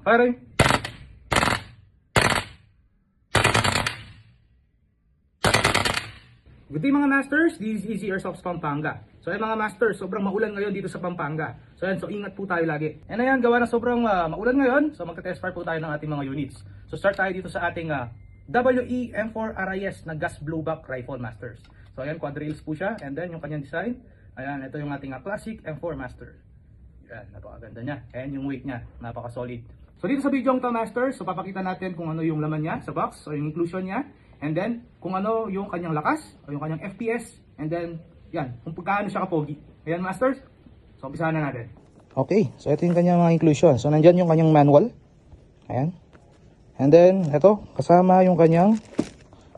Firing! Good day mga masters, this is Easy Airsoft Pampanga. So ayan mga masters, sobrang maulan ngayon dito sa Pampanga. So ayan, so ingat po tayo lagi. And ayan, gawa na sobrang maulan ngayon, so magka-test fire po tayo ng ating mga units. So start tayo dito sa ating WE M4 RIS na gas blowback rifle masters. So ayan, quad rails po siya, and then yung kanyang design. Ayan, ito yung ating classic M4 master. Ayan, napakaganda niya. And yung weight niya, napaka-solid. So dito sa video to masters, so papakita natin kung ano yung laman niya sa box, o yung inclusion niya. And then, kung ano yung kanyang lakas, o yung kanyang FPS, and then, yan, kung pagkaano siya kapogi. Ayan, masters. So, umpisahan na natin. Okay, so ito yung kanyang mga inclusion. So, nandyan yung kanyang manual. Ayan. And then, ito, kasama yung kanyang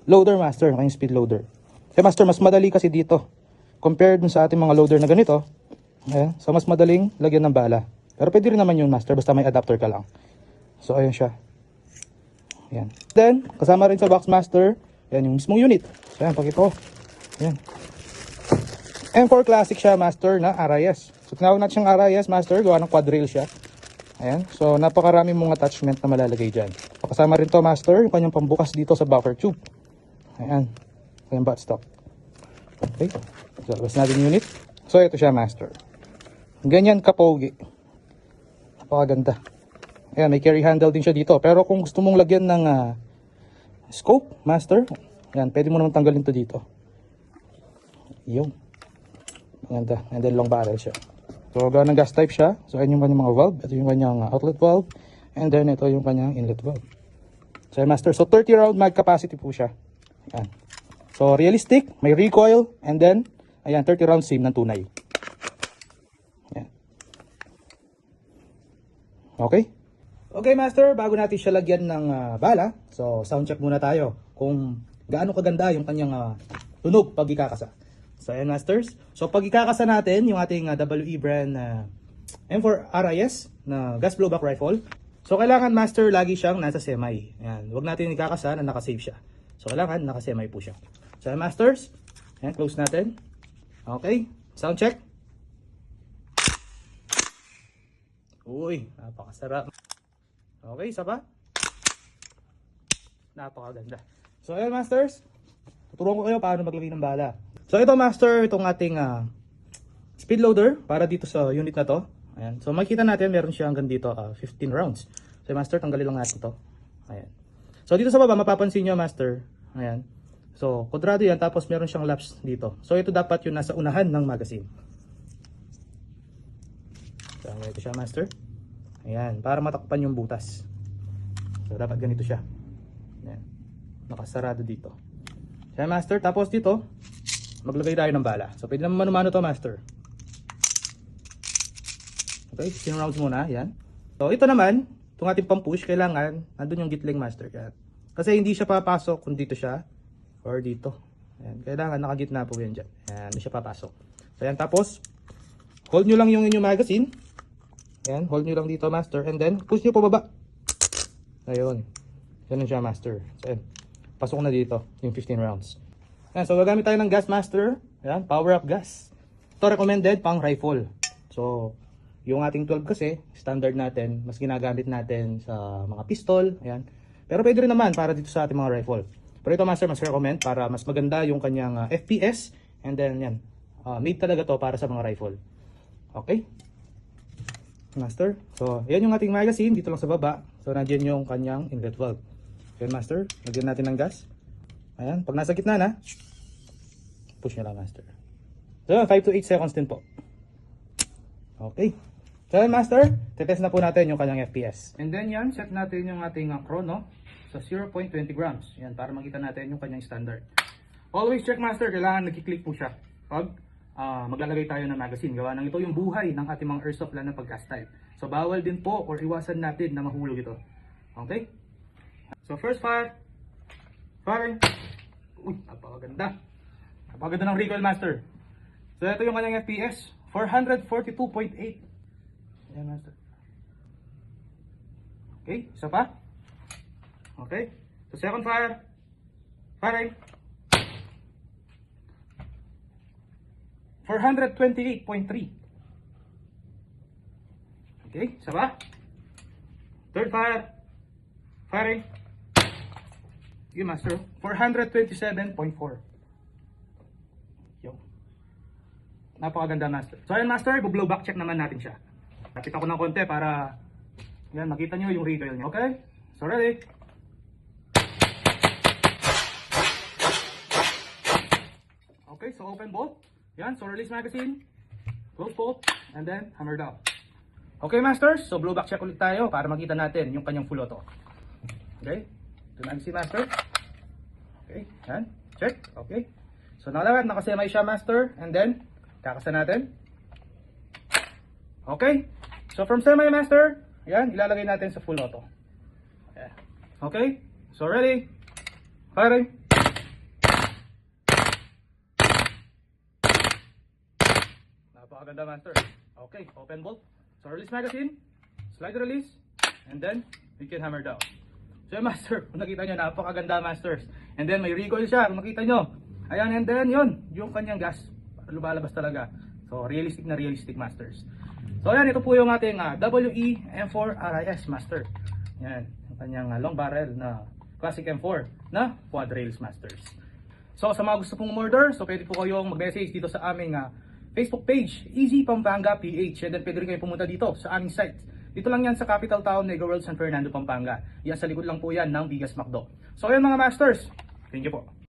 loader master, yung kanyang speed loader. Kaya master, mas madali kasi dito. Compared dun sa ating mga loader na ganito, ayan, so mas madaling lagyan ng bala. Pero pwede rin naman yun, master, basta may adapter ka lang. So, ayun siya. Ayan. Then, kasama rin sa box master, yan yung mismong unit. So, ayan, pakita ko. Ayan. M4 Classic siya, master, na RIS. So, tinawag natin siyang RIS, master, gawa ng quad rail siya. Ayan. So, napakarami mong attachment na malalagay dyan. Kasama rin to, master, yung kanyang pambukas dito sa buffer tube. Ayan. Ayan, buttstock. Okay. So, labas natin yung unit. So, ito siya, master. Ganyan kapogi. Napakaganda. Ayan, may carry handle din siya dito. Pero kung gusto mong lagyan ng scope, master, ayan, pwede mo naman tanggalin to dito. Yung. Maganda. And then long barrel siya. So, gawa ng gas type siya. So, ayan yung kanyang mga valve. Ito yung kanyang outlet valve. And then, ito yung kanyang inlet valve. So, ayan, master. So, 30 round mag capacity po siya. Ayan. So, realistic. May recoil. And then, ayan, 30 round SIM ng tunay. Ayan. Okay. Okay master, bago natin siya lagyan ng bala, so sound check muna tayo kung gaano kaganda yung kanyang tunog pag ikakasa. So ayan masters, so pag ikakasa natin yung ating WE brand M4 RIS na gas blowback rifle, so kailangan master lagi siyang nasa semi. Ayan, huwag natin ikakasa na nakasave siya. So kailangan naka-semi po siya. So ayan masters, ayan, close natin. Okay, sound check. Uy, napakasarap. Okay, isa pa. Napakaganda. So, ayan masters. Tuturuan ko kayo paano maglagay ng bala. So, ito master, itong ating speed loader para dito sa unit na to. Ayan. So, makikita natin meron siya hanggang dito 15 rounds. So, master, tanggalin lang natin to. Ayan. So, dito sa baba, mapapansin nyo master. Ayan. So, kwadrado yan, tapos meron siyang laps dito. So, ito dapat yung nasa unahan ng magazine. So, ito siya master. Ayan, para matakpan yung butas. So, dapat ganito siya. Ayan. Nakasarado dito. Ayan, master. Tapos dito, maglagay tayo ng bala. So, pwede naman mano-mano to, master. Okay, 15 rounds muna. Ayan. So, ito naman, itong ating pang-push, kailangan, nandun yung gitling, master. Kasi hindi siya papasok kung dito siya, or dito. Ayan. Kailangan nakagitna po yan dyan. Ayan, hindi siya papasok. So, ayan. Tapos, hold nyo lang yung inyong magazine. Ayan, hold nyo lang dito master, and then push nyo pababa. Ayun, ganun siya master. So ayan, pasok na dito yung 15 rounds. Ayan, so gagamit tayo ng gas master. Ayan, power up gas. Ito recommended pang rifle. So yung ating 12 kasi standard natin, mas ginagamit natin sa mga pistol. Ayan, pero pwede rin naman para dito sa ating mga rifle. Pero ito master, mas recommend para mas maganda yung kanyang FPS. And then yan, made talaga to para sa mga rifle. Okay master, so yan yung ating magazine dito lang sa baba. So nandiyan yung kanyang inlet valve. Yan master, lagyan natin ng gas. Ayan, pag nasa gitna na, push nyo lang master. So 5 to 8 seconds din po. Okay, so yan master, tetest na po natin yung kanyang FPS. And then yan, set natin yung ating chrono sa 0.20 grams. Yan, para makita natin yung kanyang standard. Always check master, kailangan nagkiklik po siya pag maglalagay tayo ng magazine. Gawa ng ito yung buhay ng ating mga airsoft lalo na pag gas type. So bawal din po or iwasan natin na mahulog ito. Okay? So first fire. Firing. Uy, napakaganda. Napakaganda ng recoil master. So ito yung kanyang FPS. 442.8. Ayan master. Okay, isa pa. Okay. So second fire. Firing. 428.3. Okay, isa ba? Third fire. Firing. Yung master. 427.4. Yo. Napakaganda master. So ayan master, bu-blow back check naman natin siya. Lapit ako ng konti para yan, makita nyo yung recoil niya. Okay? So ready? Okay, so open bolt. Yan, so release magazine. Close bolt. And then hammer down. Okay masters, so blow back check ulit tayo para makita natin yung kanyang full auto. Okay? Ito na si master. Okay, yan. Check. Okay. So nakalawat, nakasemay siya master. And then, kakasa natin. Okay. So from semi master, yan, ilalagay natin sa full auto. Yeah. Okay. So ready. Firing. Napakaganda master. Okay, open bolt. So release magazine. Slide release. And then, we can hammer down. So yung master, kung nakita nyo, napakaganda masters. And then may recoil siya, kung makita nyo. Ayan, and then yun, yung kanyang gas, lumalabas talaga. So realistic na realistic masters. So ayan, ito po yung ating WE M4 RIS master. Yan, yung kanyang long barrel na classic M4 na quad rails masters. So sa mga gusto pong umorder, so pwede po kayong mag-message dito sa aming Facebook page, Easy Pampanga PH. And then pwede rin kayo pumunta dito sa aming site. Dito lang yan sa capital town, Negro World, San Fernando, Pampanga. Yan sa likod lang po yan ng Bigas McDo. So ayun mga masters, thank you po.